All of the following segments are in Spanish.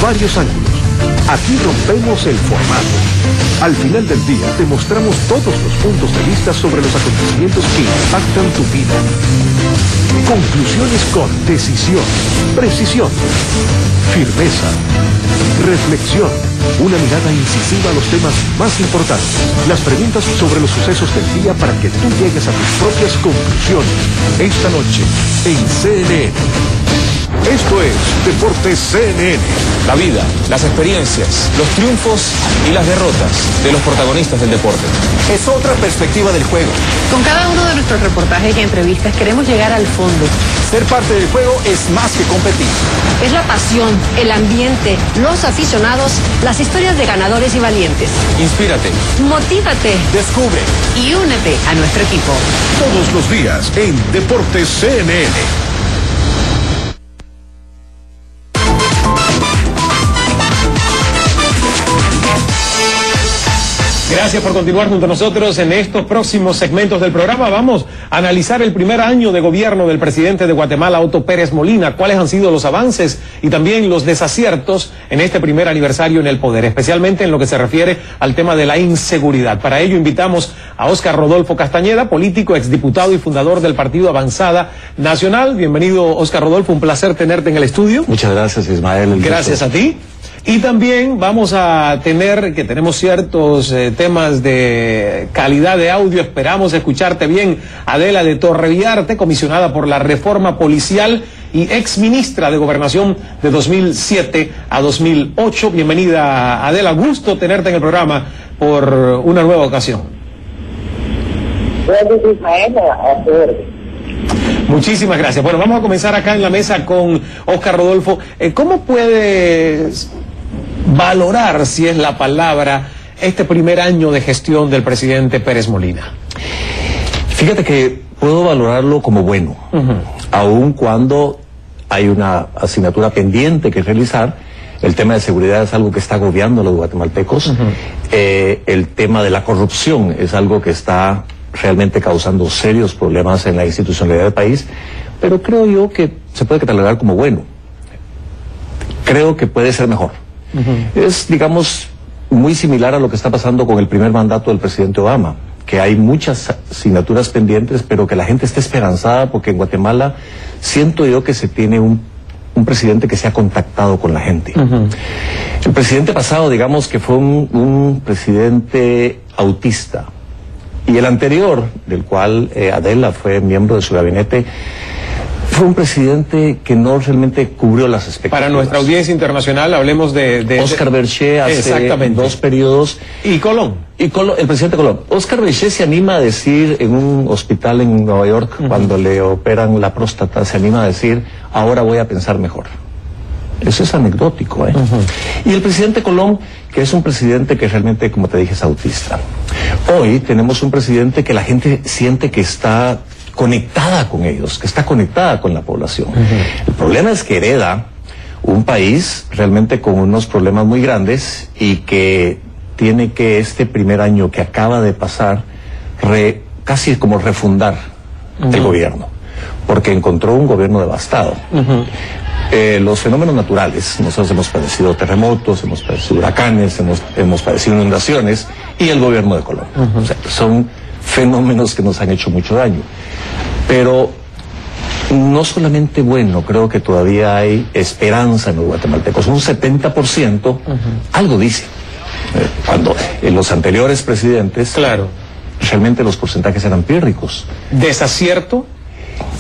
varios ángulos. Aquí rompemos el formato. Al final del día te mostramos todos los puntos de vista sobre los acontecimientos que impactan tu vida. Conclusiones con decisión, precisión, firmeza, reflexión, una mirada incisiva a los temas más importantes, las preguntas sobre los sucesos del día para que tú llegues a tus propias conclusiones. Esta noche en CNN. Esto es Deportes CNN. La vida, las experiencias, los triunfos y las derrotas de los protagonistas del deporte. Es otra perspectiva del juego. Con cada uno de nuestros reportajes y entrevistas queremos llegar al fondo. Ser parte del juego es más que competir. Es la pasión, el ambiente, los aficionados, las historias de ganadores y valientes. Inspírate. Motívate. Descubre. Y únete a nuestro equipo. Todos los días en Deportes CNN. Gracias por continuar junto a nosotros en estos próximos segmentos del programa. Vamos a analizar el primer año de gobierno del presidente de Guatemala, Otto Pérez Molina, cuáles han sido los avances y también los desaciertos en este primer aniversario en el poder, especialmente en lo que se refiere al tema de la inseguridad. Para ello invitamos a Óscar Rodolfo Castañeda, político, exdiputado y fundador del Partido Avanzada Nacional. Bienvenido, Óscar Rodolfo, un placer tenerte en el estudio. Muchas gracias, Ismael. Gracias a ti. Y también vamos a tenemos ciertos temas de calidad de audio. Esperamos escucharte bien. Adela de Torreviarte, comisionada por la reforma policial y exministra de Gobernación de 2007 a 2008. Bienvenida, Adela. Gusto tenerte en el programa por una nueva ocasión. Gracias, Ismael. Muchísimas gracias. Bueno, vamos a comenzar acá en la mesa con Óscar Rodolfo. ¿Cómo puedes valorar, si es la palabra, este primer año de gestión del presidente Pérez Molina? Fíjate que puedo valorarlo como bueno, aun cuando hay una asignatura pendiente que realizar. El tema de seguridad es algo que está agobiando a los guatemaltecos. El tema de la corrupción es algo que está realmente causando serios problemas en la institucionalidad del país, pero creo yo que se puede catalogar como bueno. Creo que puede ser mejor. Es, digamos, muy similar a lo que está pasando con el primer mandato del presidente Obama, que hay muchas asignaturas pendientes, pero que la gente está esperanzada porque en Guatemala siento yo que se tiene un presidente que se ha contactado con la gente. El presidente pasado, digamos que fue un presidente autista, y el anterior, del cual Adela fue miembro de su gabinete, fue un presidente que no realmente cubrió las expectativas. Para nuestra audiencia internacional, hablemos de Óscar Berché hace 2 periodos. Y Colón. El presidente Colón. Óscar Berché se anima a decir en un hospital en Nueva York, cuando le operan la próstata, se anima a decir, ahora voy a pensar mejor. Eso es anecdótico, ¿eh? Y el presidente Colón, que es un presidente que realmente, como te dije, es autista. Hoy tenemos un presidente que la gente siente que está conectada con ellos, que está conectada con la población. El problema es que hereda un país realmente con unos problemas muy grandes y que tiene que este primer año que acaba de pasar casi como refundar el gobierno, porque encontró un gobierno devastado. Los fenómenos naturales, nosotros hemos padecido terremotos, hemos padecido huracanes, hemos padecido inundaciones, y el gobierno de Colón. O sea, son fenómenos que nos han hecho mucho daño. Pero no solamente bueno, creo que todavía hay esperanza en los guatemaltecos. Un 70% algo dice. Cuando en los anteriores presidentes, claro, realmente los porcentajes eran pírricos. ¿Desacierto?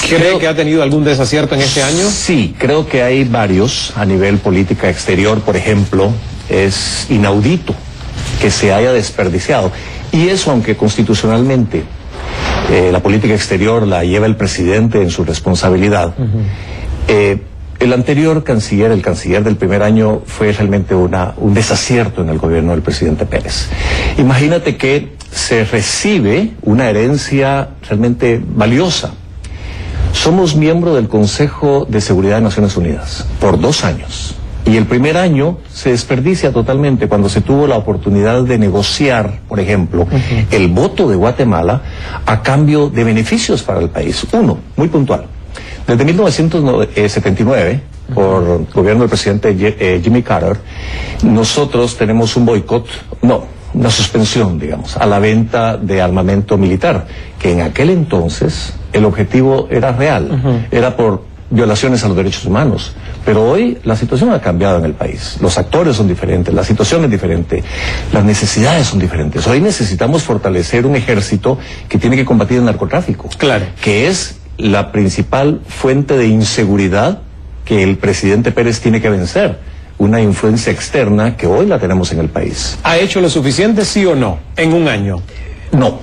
¿Cree que ha tenido algún desacierto en este año? Sí, creo que hay varios. A nivel política exterior, por ejemplo, es inaudito que se haya desperdiciado. Y eso, aunque constitucionalmente la política exterior la lleva el presidente en su responsabilidad, el anterior canciller, el canciller del primer año, fue realmente un desacierto en el gobierno del presidente Pérez. Imagínate que se recibe una herencia realmente valiosa. Somos miembro del Consejo de Seguridad de Naciones Unidas por 2 años. Y el primer año se desperdicia totalmente cuando se tuvo la oportunidad de negociar, por ejemplo, el voto de Guatemala a cambio de beneficios para el país. Uno, muy puntual. Desde 1979, por gobierno del presidente Jimmy Carter, nosotros tenemos un boicot, una suspensión, digamos, a la venta de armamento militar, que en aquel entonces el objetivo era real, era por violaciones a los derechos humanos. Pero hoy la situación ha cambiado en el país. Los actores son diferentes, la situación es diferente, las necesidades son diferentes. Hoy necesitamos fortalecer un ejército que tiene que combatir el narcotráfico. Claro. Que es la principal fuente de inseguridad que el presidente Pérez tiene que vencer. Una influencia externa que hoy la tenemos en el país. ¿Ha hecho lo suficiente, sí o no, en un año? No.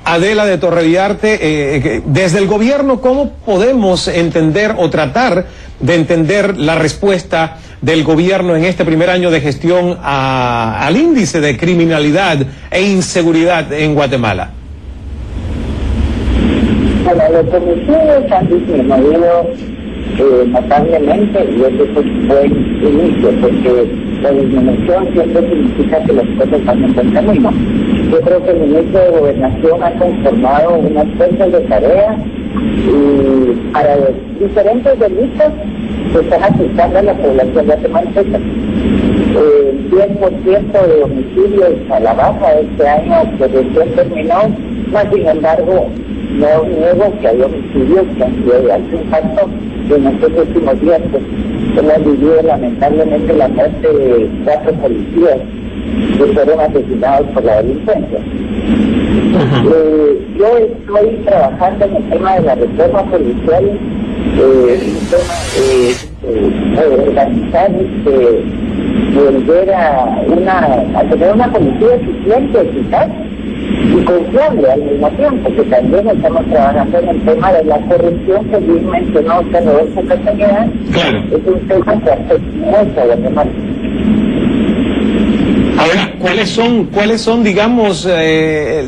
Adela de Torreviarte, desde el gobierno, ¿cómo podemos entender o tratar de entender la respuesta del gobierno en este primer año de gestión al índice de criminalidad e inseguridad en Guatemala? Bueno, los homicidios han disminuido notablemente y eso es un buen inicio, porque la disminución siempre significa que las cosas van en buen camino. Yo creo que el ministro de Gobernación ha conformado unas fuerzas de tarea y para diferentes delitos que están asustando a la población guatemalteca. 10% de homicidios a la baja este año que recién terminó, más sin embargo no niego que hay homicidios que han sido de alto impacto en estos últimos días. Pues hemos vivido lamentablemente la muerte de 4 policías que fueron asesinados por la delincuencia. Yo estoy trabajando en el tema de la reforma policial, un tema de organizar, volver a tener una policía eficiente, eficaz y confiable al mismo tiempo, que también estamos trabajando en el tema de la corrupción que bien mencionó usted, Rodolfo Castañeda. Claro. Es un tema que afecta mucho a Guatemala. Ahora, ¿cuáles son, digamos,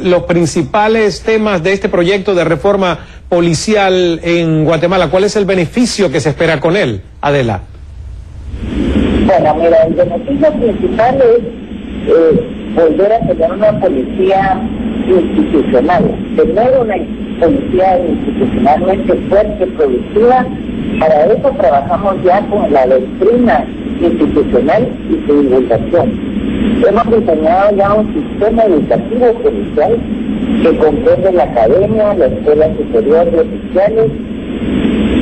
los principales temas de este proyecto de reforma policial en Guatemala? ¿Cuál es el beneficio que se espera con él, Adela? Bueno, mira, el beneficio principal es volver a tener una policía institucional, tener una policía institucionalmente fuerte, productiva. Para eso trabajamos ya con la doctrina institucional y su divulgación. Hemos diseñado ya un sistema educativo policial que comprende la academia, la escuela superior de oficiales,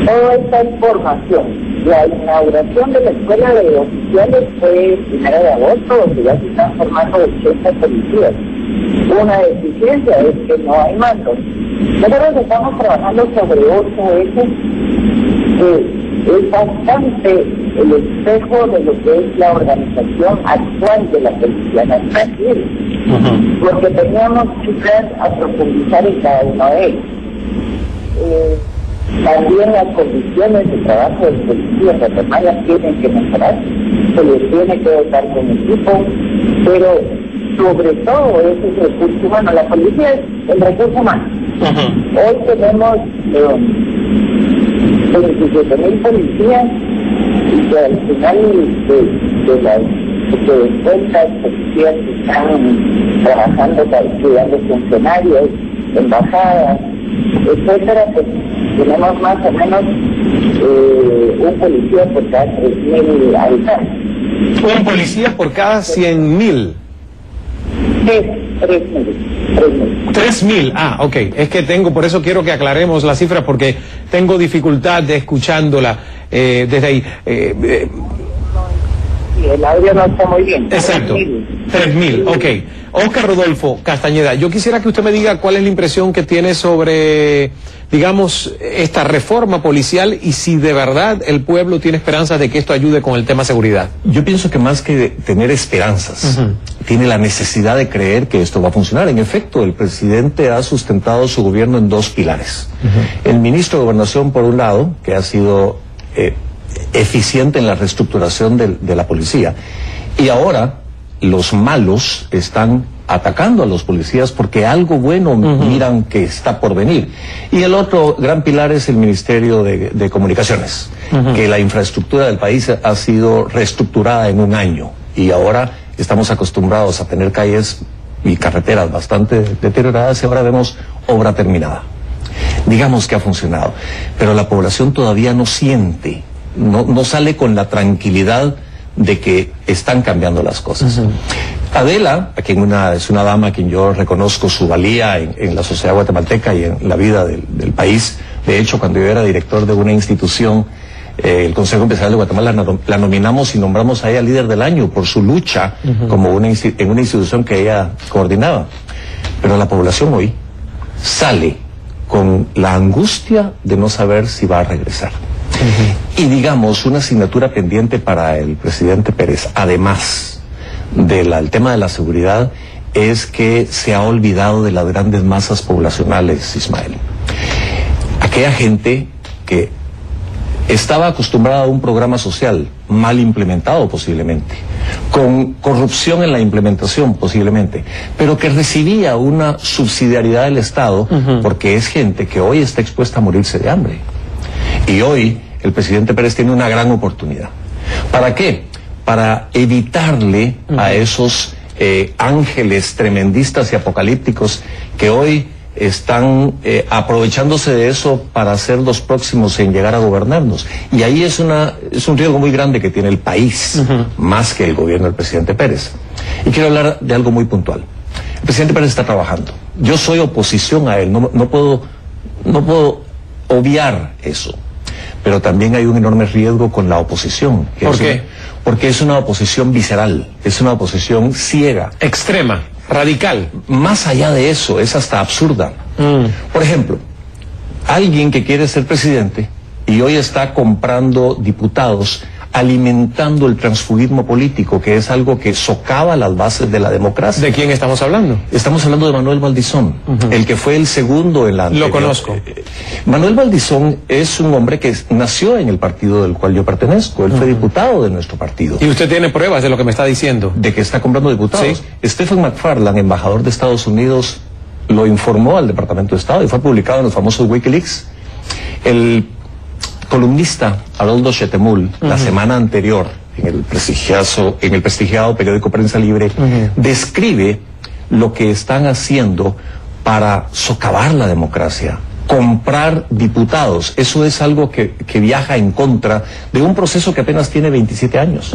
toda esta formación. La inauguración de la escuela de oficiales fue el 1 de agosto, donde ya se están formando 80 policías. Una deficiencia es que no hay mandos. Nosotros estamos trabajando sobre 8 ejes que es bastante el espejo de lo que es la organización actual de la Policía Nacional, porque teníamos cifras a profundizar en cada uno de ellos. También las condiciones de trabajo del policía guatemalteco tienen que mejorar, se les tiene que dotar con equipo, pero sobre todo es el recurso humano. La policía es el recurso humano. Hoy tenemos 27,000 policías y que al final de las cuentas policías que están trabajando para cuidando funcionarios, embajadas, etcétera, pues tenemos más o menos un policía por cada 3,000 habitantes. ¿Un policía por cada 100,000? 3,000. 3,000, ok. Es que por eso quiero que aclaremos las cifras porque tengo dificultad de escuchándola desde ahí. El audio no está muy bien. Exacto. 3,000, ok. Óscar Rodolfo Castañeda, yo quisiera que usted me diga cuál es la impresión que tiene sobre, digamos, esta reforma policial y si de verdad el pueblo tiene esperanzas de que esto ayude con el tema seguridad. Yo pienso que más que tener esperanzas, tiene la necesidad de creer que esto va a funcionar. En efecto, el presidente ha sustentado su gobierno en 2 pilares. El ministro de Gobernación, por un lado, que ha sido eficiente en la reestructuración de la policía, y ahora los malos están atacando a los policías porque algo bueno miran que está por venir. Y el otro gran pilar es el Ministerio de Comunicaciones, que la infraestructura del país ha sido reestructurada en un año y ahora estamos acostumbrados a tener calles y carreteras bastante deterioradas y ahora vemos obra terminada. Digamos que ha funcionado, pero la población todavía no siente no sale con la tranquilidad de que están cambiando las cosas. Adela, a quien es una dama a quien yo reconozco su valía en la sociedad guatemalteca y en la vida del país. De hecho, cuando yo era director de una institución, el Consejo Empresarial de Guatemala, la nominamos y nombramos a ella líder del año por su lucha como en una institución que ella coordinaba. Pero la población hoy sale con la angustia de no saber si va a regresar. Y digamos, una asignatura pendiente para el presidente Pérez, además del tema de la seguridad, es que se ha olvidado de las grandes masas poblacionales, Ismael. Aquella gente que estaba acostumbrada a un programa social mal implementado posiblemente, con corrupción en la implementación posiblemente, pero que recibía una subsidiariedad del Estado porque es gente que hoy está expuesta a morirse de hambre. Y hoy el presidente Pérez tiene una gran oportunidad. ¿Para qué? Para evitarle a esos ángeles tremendistas y apocalípticos que hoy están aprovechándose de eso para ser los próximos en llegar a gobernarnos. Y ahí es un riesgo muy grande que tiene el país, más que el gobierno del presidente Pérez. Y quiero hablar de algo muy puntual. El presidente Pérez está trabajando. Yo soy oposición a él, no puedo obviar eso. Pero también hay un enorme riesgo con la oposición. ¿Por qué? Porque es una oposición visceral, es una oposición ciega. Extrema, radical. Más allá de eso, es hasta absurda. Por ejemplo, alguien que quiere ser presidente y hoy está comprando diputados, alimentando el transfugismo político, que es algo que socava las bases de la democracia. ¿De quién estamos hablando? Estamos hablando de Manuel Valdizón, el que fue el segundo en la anterior. Lo conozco. Manuel Valdizón es un hombre que nació en el partido del cual yo pertenezco. Él fue diputado de nuestro partido. ¿Y usted tiene pruebas de lo que me está diciendo? De que está comprando diputados. Sí. Stephen McFarland, embajador de Estados Unidos, lo informó al Departamento de Estado y fue publicado en los famosos Wikileaks. El columnista Haroldo Chetemul, la semana anterior, en el prestigiado periódico Prensa Libre, describe lo que están haciendo para socavar la democracia, comprar diputados. Eso es algo que viaja en contra de un proceso que apenas tiene 27 años.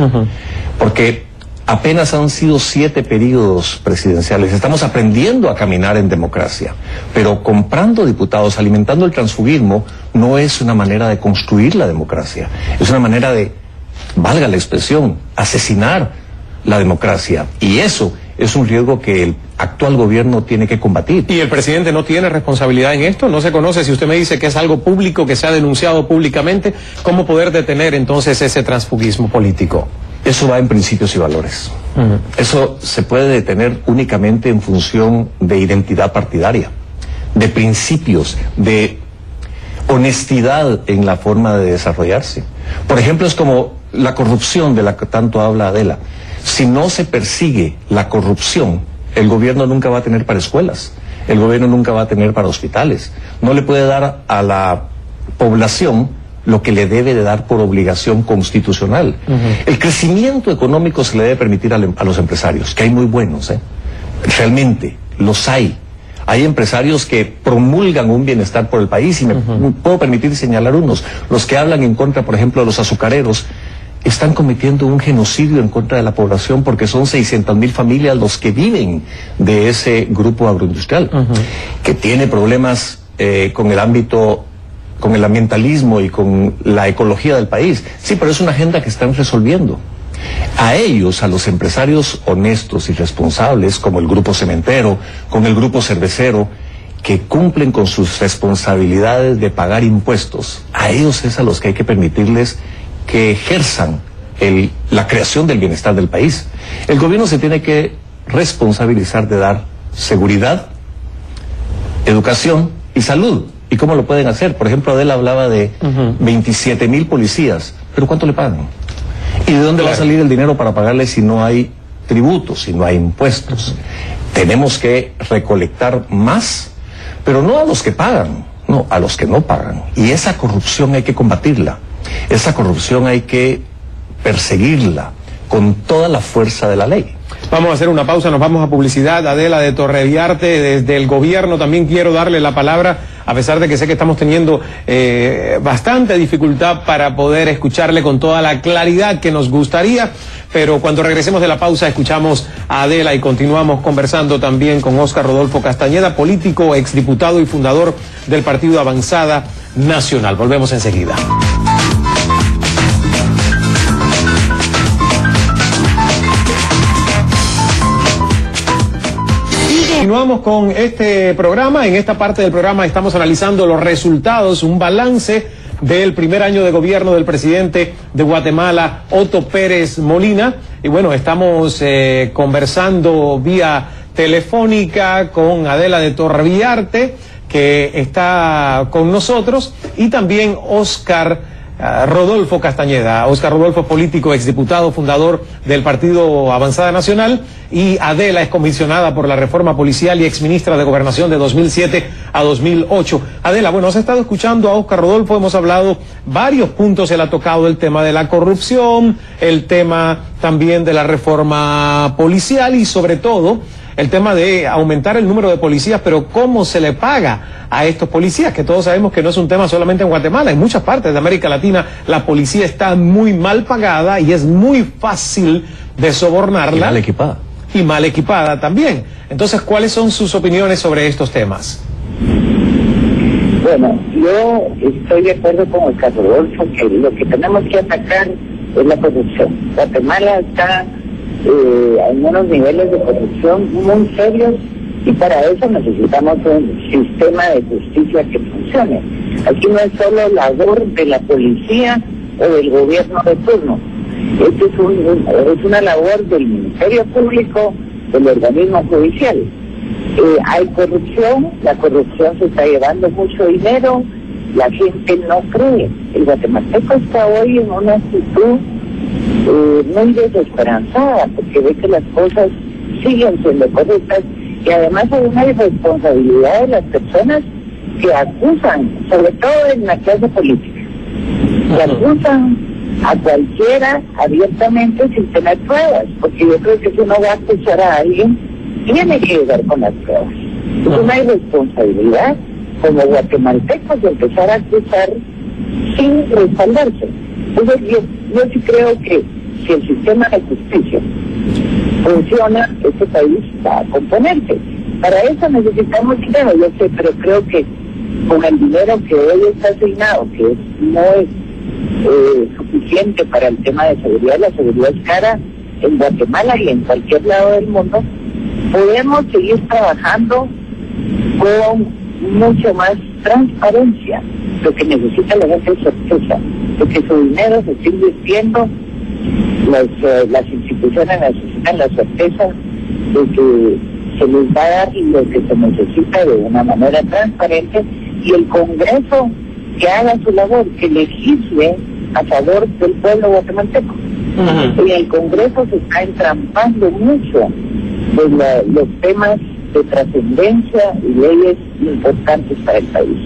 Porque apenas han sido 7 periodos presidenciales. Estamos aprendiendo a caminar en democracia. Pero comprando diputados, alimentando el transfugismo, no es una manera de construir la democracia. Es una manera de, valga la expresión, asesinar la democracia. Y eso es un riesgo que el actual gobierno tiene que combatir. ¿Y el presidente no tiene responsabilidad en esto? ¿No se conoce? Si usted me dice que es algo público, que se ha denunciado públicamente, ¿cómo poder detener entonces ese transfugismo político? Eso va en principios y valores. Eso se puede detener únicamente en función de identidad partidaria, de principios, de honestidad en la forma de desarrollarse. Por ejemplo, es como la corrupción de la que tanto habla Adela. Si no se persigue la corrupción, el gobierno nunca va a tener para escuelas, el gobierno nunca va a tener para hospitales. No le puede dar a la población lo que le debe de dar por obligación constitucional. El crecimiento económico se le debe permitir a los empresarios, que hay muy buenos, realmente, los hay. Hay empresarios que promulgan un bienestar por el país y me puedo permitir señalar unos. Los que hablan en contra, por ejemplo, de los azucareros, están cometiendo un genocidio en contra de la población porque son 600,000 familias los que viven de ese grupo agroindustrial, que tiene problemas con el ámbito, con el ambientalismo y con la ecología del país. Sí, pero es una agenda que están resolviendo. A ellos, a los empresarios honestos y responsables, como el grupo cementero, con el grupo cervecero, que cumplen con sus responsabilidades de pagar impuestos, a ellos es a los que hay que permitirles que ejerzan la creación del bienestar del país. El gobierno se tiene que responsabilizar de dar seguridad, educación y salud. ¿Y cómo lo pueden hacer? Por ejemplo, Adela hablaba de 27,000 policías, pero ¿cuánto le pagan? ¿Y de dónde va a salir el dinero para pagarles si no hay tributos, si no hay impuestos? Tenemos que recolectar más, pero no a los que pagan, no, a los que no pagan. Y esa corrupción hay que combatirla. Esa corrupción hay que perseguirla con toda la fuerza de la ley. Vamos a hacer una pausa, nos vamos a publicidad. Adela de Torreviarte, desde el gobierno también quiero darle la palabra a pesar de que sé que estamos teniendo bastante dificultad para poder escucharle con toda la claridad que nos gustaría, pero cuando regresemos de la pausa escuchamos a Adela y continuamos conversando también con Óscar Rodolfo Castañeda, político, exdiputado y fundador del Partido Avanzada Nacional. Volvemos enseguida. Continuamos con este programa. En esta parte del programa estamos analizando los resultados, un balance del primer año de gobierno del presidente de Guatemala, Otto Pérez Molina. Y bueno, estamos conversando vía telefónica con Adela de Torrevillarte, que está con nosotros, y también Óscar Rodolfo Castañeda. Óscar Rodolfo, político, exdiputado, fundador del Partido Avanzada Nacional, y Adela es comisionada por la reforma policial y exministra de Gobernación de 2007 a 2008. Adela, bueno, has estado escuchando a Óscar Rodolfo, hemos hablado varios puntos, él ha tocado el tema de la corrupción, el tema también de la reforma policial y sobre todo el tema de aumentar el número de policías, pero cómo se le paga a estos policías, que todos sabemos que no es un tema solamente en Guatemala, en muchas partes de América Latina la policía está muy mal pagada y es muy fácil de sobornarla. Y mal equipada. Y mal equipada también. Entonces, ¿cuáles son sus opiniones sobre estos temas? Bueno, yo estoy de acuerdo con Óscar Rodolfo que lo que tenemos que atacar es la corrupción. Guatemala está en unos niveles de corrupción muy serios y para eso necesitamos un sistema de justicia que funcione. Aquí no es solo labor de la policía o del gobierno de turno. Esto es una labor del Ministerio Público, del organismo judicial. Hay corrupción, la corrupción se está llevando mucho dinero, la gente no cree. El guatemalteco está hoy en una actitud muy desesperanzada porque ve que las cosas siguen siendo corruptas y además hay una irresponsabilidad de las personas que acusan, sobre todo en la clase política, que acusan a cualquiera abiertamente sin tener pruebas, porque yo creo que si uno va a acusar a alguien, tiene que llegar con las pruebas. Es una irresponsabilidad como guatemaltecos de empezar a acusar sin respaldarse. Entonces yo sí creo que si el sistema de justicia funciona, este país va a componerse. Para eso necesitamos dinero, yo sé, pero creo que con el dinero que hoy está asignado, que no es suficiente para el tema de seguridad, la seguridad es cara en Guatemala y en cualquier lado del mundo, podemos seguir trabajando con mucho más transparencia. Lo que necesita la gente es certeza de que su dinero se está invirtiendo, las instituciones necesitan la certeza de que se les va a dar lo que se necesita de una manera transparente y el Congreso que haga su labor, que legisle a favor del pueblo guatemalteco. Y el Congreso se está entrampando mucho de los temas de trascendencia y leyes importantes para el país.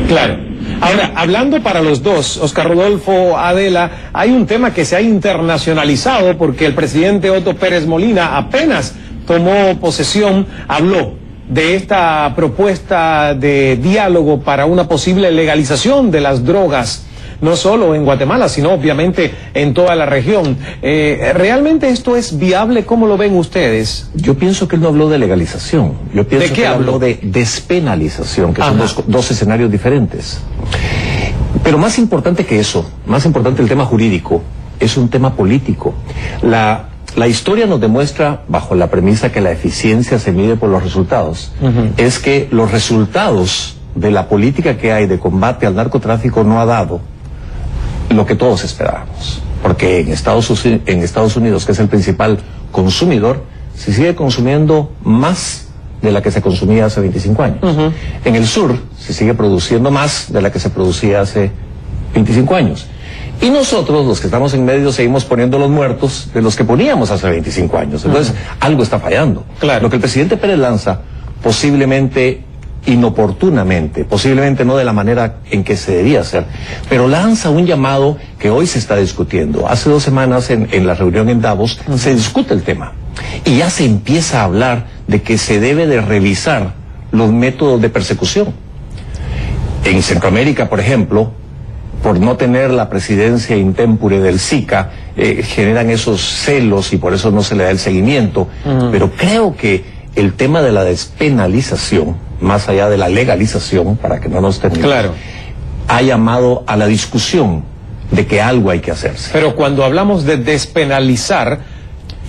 Claro. Ahora, hablando para los dos, Óscar Rodolfo, Adela, hay un tema que se ha internacionalizado porque el presidente Otto Pérez Molina apenas tomó posesión, habló de esta propuesta de diálogo para una posible legalización de las drogas, no solo en Guatemala, sino obviamente en toda la región. ¿Realmente esto es viable? ¿Cómo lo ven ustedes? Yo pienso que él no habló de legalización. Yo pienso que él habló de despenalización, que son dos escenarios diferentes. Pero más importante que eso, más importante el tema jurídico, es un tema político. La historia nos demuestra, bajo la premisa que la eficiencia se mide por los resultados, es que los resultados de la política que hay de combate al narcotráfico no ha dado lo que todos esperábamos. Porque en Estados Unidos, que es el principal consumidor, se sigue consumiendo más de la que se consumía hace 25 años. En el sur se sigue produciendo más de la que se producía hace 25 años. Y nosotros, los que estamos en medio, seguimos poniendo los muertos de los que poníamos hace 25 años. Entonces, algo está fallando. Claro. Lo que el presidente Pérez lanza, posiblemente inoportunamente, posiblemente no de la manera en que se debía hacer, pero lanza un llamado que hoy se está discutiendo. Hace 2 semanas en la reunión en Davos se discute el tema y ya se empieza a hablar de que se debe de revisar los métodos de persecución. En Centroamérica, por ejemplo, por no tener la presidencia intempore del SICA, generan esos celos y por eso no se le da el seguimiento. Pero creo que el tema de la despenalización, más allá de la legalización, para que no nos termine, ha llamado a la discusión de que algo hay que hacerse. Pero cuando hablamos de despenalizar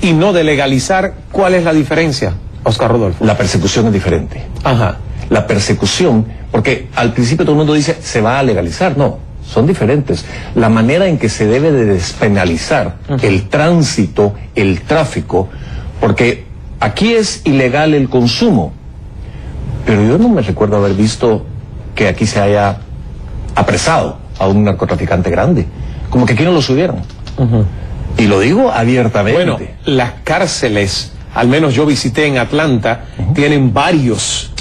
y no de legalizar, ¿cuál es la diferencia, Oscar Rodolfo? La persecución es diferente. Ajá. La persecución, porque al principio todo el mundo dice, se va a legalizar. No, son diferentes. La manera en que se debe de despenalizar el tránsito, el tráfico, porque aquí es ilegal el consumo, pero yo no me recuerdo haber visto que aquí se haya apresado a un narcotraficante grande, como que aquí no lo subieron. Y lo digo abiertamente. Bueno, las cárceles, al menos yo visité en Atlanta, tienen varios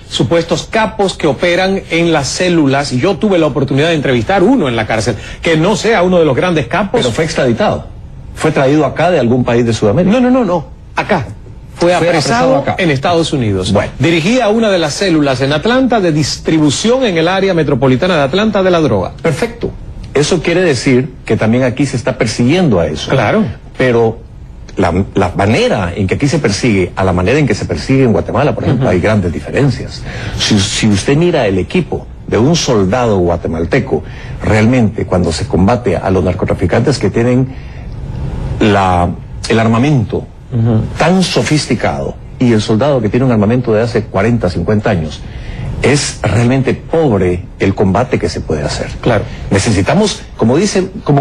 supuestos capos que operan en las células, y yo tuve la oportunidad de entrevistar uno en la cárcel, que no sea uno de los grandes capos. Pero fue extraditado. ¿Fue traído acá de algún país de Sudamérica? No. Acá. Fue apresado acá, en Estados Unidos. Bueno. Dirigía una de las células en Atlanta de distribución en el área metropolitana de Atlanta de la droga. Perfecto. Eso quiere decir que también aquí se está persiguiendo a eso. Claro. Pero la manera en que aquí se persigue a la manera en que se persigue en Guatemala, por ejemplo, hay grandes diferencias. Si usted mira el equipo de un soldado guatemalteco, realmente cuando se combate a los narcotraficantes que tienen el armamento tan sofisticado, y el soldado que tiene un armamento de hace 40, 50 años, es realmente pobre el combate que se puede hacer. Claro. Necesitamos, como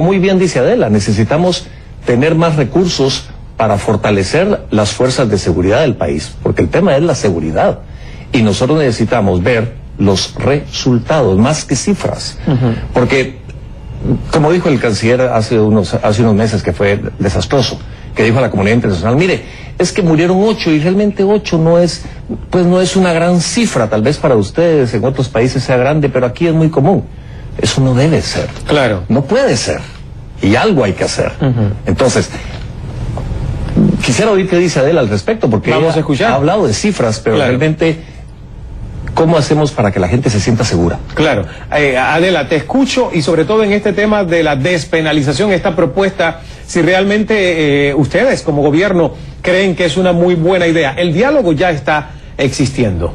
muy bien dice Adela, necesitamos tener más recursos para fortalecer las fuerzas de seguridad del país, porque el tema es la seguridad, y nosotros necesitamos ver los resultados, más que cifras, porque, como dijo el canciller hace unos meses, que fue desastroso, que dijo a la comunidad internacional, mire, es que murieron 8 y realmente 8 no es una gran cifra, tal vez para ustedes en otros países sea grande, pero aquí es muy común. Eso no debe ser. Claro. No puede ser. Y algo hay que hacer. Entonces, quisiera oír qué dice Adela al respecto, porque vamos a escuchar. Ha hablado de cifras, pero realmente, ¿cómo hacemos para que la gente se sienta segura? Claro. Adela, te escucho, y sobre todo en este tema de la despenalización, esta propuesta, si realmente ustedes como gobierno creen que es una muy buena idea. El diálogo ya está existiendo.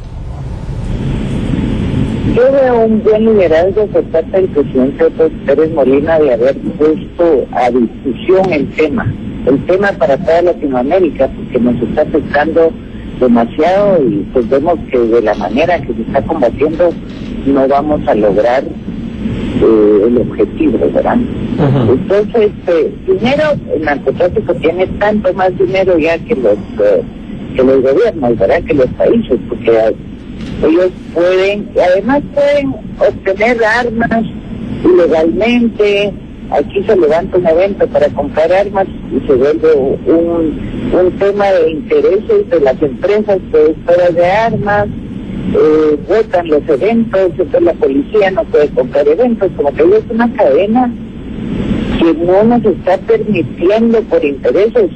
Yo veo un buen liderazgo por parte del presidente Pérez Molina de haber puesto a discusión el tema para toda Latinoamérica, porque nos está afectando demasiado, y pues vemos que de la manera que se está combatiendo no vamos a lograr el objetivo, ¿verdad? Entonces, primero, el narcotráfico tiene tanto más dinero ya que los gobiernos, ¿verdad? Que los países, porque ellos además pueden obtener armas ilegalmente. Aquí se levanta un evento para comprar armas y se vuelve un tema de intereses de las empresas productoras de armas. Votan los eventos, entonces la policía no puede comprar eventos, como que es una cadena que no nos está permitiendo, por intereses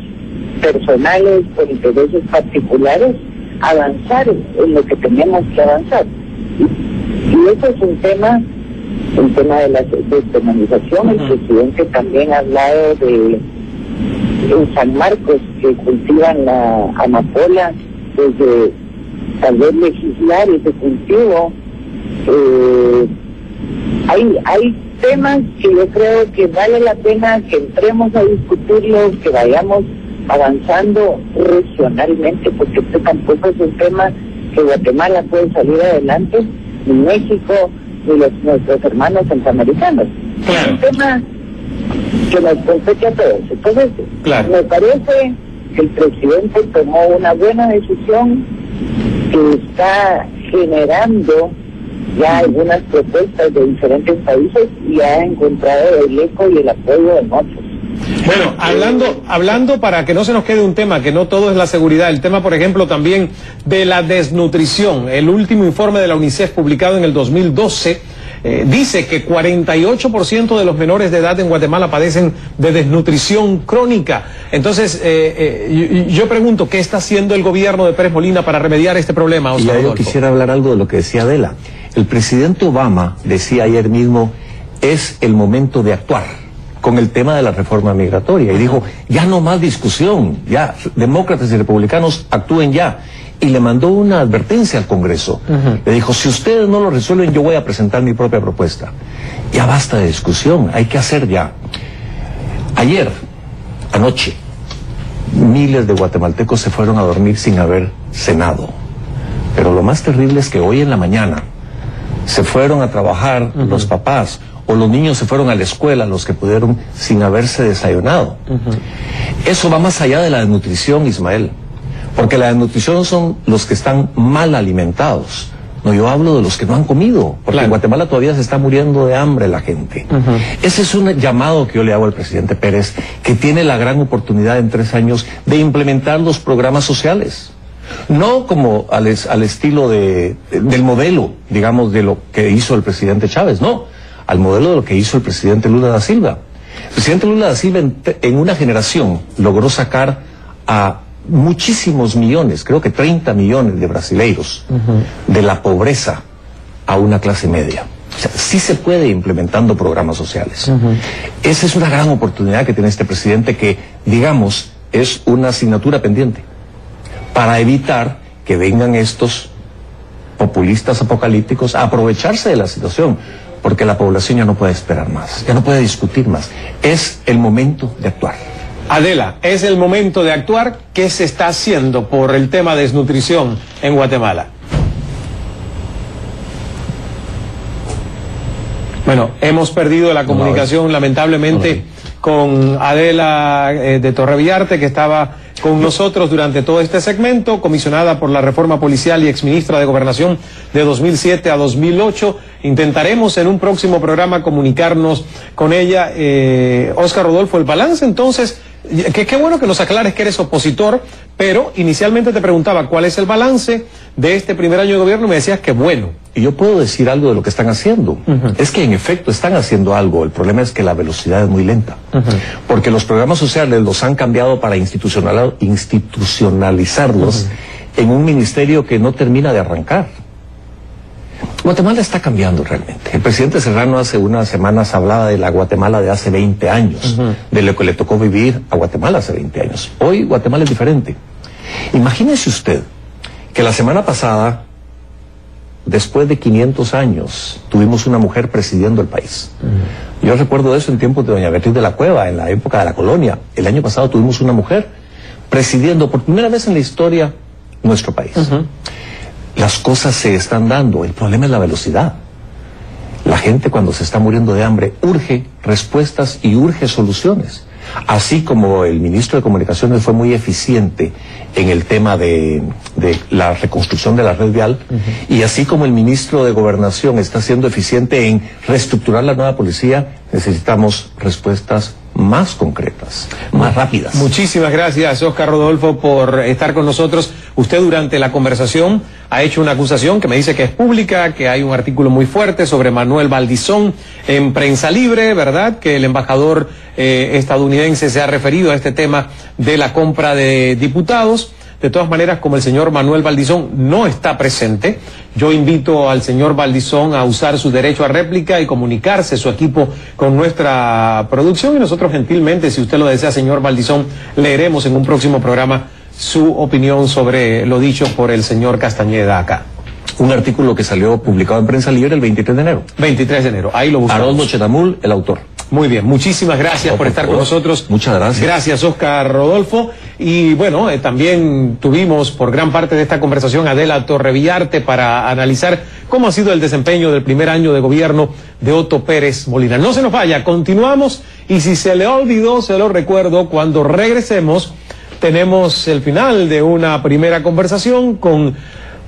personales, por intereses particulares, avanzar en lo que tenemos que avanzar. Y eso es un tema de la despenalización. El presidente también ha hablado en San Marcos, que cultivan la amapola, desde tal vez legislar ese cultivo. Hay temas que yo creo que vale la pena que entremos a discutirlos, que vayamos avanzando regionalmente, porque este tampoco es un tema que Guatemala puede salir adelante, ni México, ni nuestros hermanos centroamericanos. Claro. Es un tema que nos compete a todos. Entonces, me parece que el presidente tomó una buena decisión, que está generando ya algunas propuestas de diferentes países y ha encontrado el eco y el apoyo de muchos. Bueno, hablando para que no se nos quede un tema, que no todo es la seguridad, el tema, por ejemplo, también de la desnutrición. El último informe de la UNICEF publicado en el 2012 dice que 48% de los menores de edad en Guatemala padecen de desnutrición crónica. Entonces, yo pregunto, ¿qué está haciendo el gobierno de Pérez Molina para remediar este problema, Oscar Rodolfo? Yo quisiera hablar algo de lo que decía Adela. El presidente Obama decía ayer mismo, es el momento de actuar con el tema de la reforma migratoria. Y dijo, ya no más discusión, ya, demócratas y republicanos actúen ya. Y le mandó una advertencia al Congreso. Le dijo, si ustedes no lo resuelven, yo voy a presentar mi propia propuesta. Ya basta de discusión, hay que hacer ya. Anoche, miles de guatemaltecos se fueron a dormir sin haber cenado. Pero lo más terrible es que hoy en la mañana se fueron a trabajar los papás, o los niños se fueron a la escuela, los que pudieron, sin haberse desayunado. Eso va más allá de la desnutrición, Ismael, porque la desnutrición son los que están mal alimentados. No, yo hablo de los que no han comido, porque en Guatemala todavía se está muriendo de hambre la gente. Ese es un llamado que yo le hago al presidente Pérez, que tiene la gran oportunidad en 3 años de implementar los programas sociales. No como al estilo del modelo, digamos, de lo que hizo el presidente Chávez, no, al modelo de lo que hizo el presidente Lula da Silva. El presidente Lula da Silva en una generación logró sacar a muchísimos millones, creo que 30 millones de brasileiros, de la pobreza a una clase media. O sea, sí se puede implementando programas sociales. Esa es una gran oportunidad que tiene este presidente que, digamos, es una asignatura pendiente para evitar que vengan estos populistas apocalípticos a aprovecharse de la situación, porque la población ya no puede esperar más, ya no puede discutir más. Es el momento de actuar. Adela, es el momento de actuar. ¿Qué se está haciendo por el tema de desnutrición en Guatemala? Bueno, hemos perdido la comunicación lamentablemente con Adela de Torrevillarte, que estaba con nosotros durante todo este segmento, comisionada por la reforma policial y exministra de Gobernación de 2007 a 2008. Intentaremos en un próximo programa comunicarnos con ella. Óscar Rodolfo, el balance entonces, qué bueno que nos aclares que eres opositor, pero inicialmente te preguntaba cuál es el balance de este primer año de gobierno y me decías que bueno. Y yo puedo decir algo de lo que están haciendo. Es que en efecto están haciendo algo. El problema es que la velocidad es muy lenta. Porque los programas sociales los han cambiado para institucionalizarlos en un ministerio que no termina de arrancar. Guatemala está cambiando realmente. El presidente Serrano hace unas semanas hablaba de la Guatemala de hace 20 años, de lo que le tocó vivir a Guatemala hace 20 años. Hoy Guatemala es diferente. Imagínese usted que la semana pasada, después de 500 años, tuvimos una mujer presidiendo el país. Yo recuerdo eso en tiempos de doña Beatriz de la Cueva, en la época de la colonia. El año pasado tuvimos una mujer presidiendo por primera vez en la historia nuestro país. Las cosas se están dando, el problema es la velocidad. La gente cuando se está muriendo de hambre urge respuestas y urge soluciones. Así como el ministro de Comunicaciones fue muy eficiente en el tema de la reconstrucción de la red vial, y así como el ministro de Gobernación está siendo eficiente en reestructurar la nueva policía, necesitamos respuestas más concretas, más rápidas. Muchísimas gracias, Óscar Rodolfo, por estar con nosotros. Usted durante la conversación ha hecho una acusación que me dice que es pública, que hay un artículo muy fuerte sobre Manuel Valdizón en Prensa Libre, ¿verdad? Que el embajador estadounidense se ha referido a este tema de la compra de diputados. De todas maneras, como el señor Manuel Valdizón no está presente, yo invito al señor Valdizón a usar su derecho a réplica y comunicarse su equipo con nuestra producción, y nosotros gentilmente, si usted lo desea, señor Valdizón, leeremos en un próximo programa su opinión sobre lo dicho por el señor Castañeda acá. Un artículo que salió publicado en Prensa Libre el 23 de enero. 23 de enero, ahí lo buscamos. Haroldo Chetamul, el autor. Muy bien, muchísimas gracias por estar con nosotros. Muchas gracias. Gracias, Óscar Rodolfo. Y bueno, también tuvimos por gran parte de esta conversación a Adela Torrevillarte para analizar cómo ha sido el desempeño del primer año de gobierno de Otto Pérez Molina. No se nos vaya, continuamos, y si se le olvidó, se lo recuerdo, cuando regresemos tenemos el final de una primera conversación con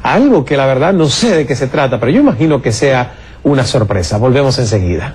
algo que la verdad no sé de qué se trata, pero yo imagino que sea una sorpresa. Volvemos enseguida.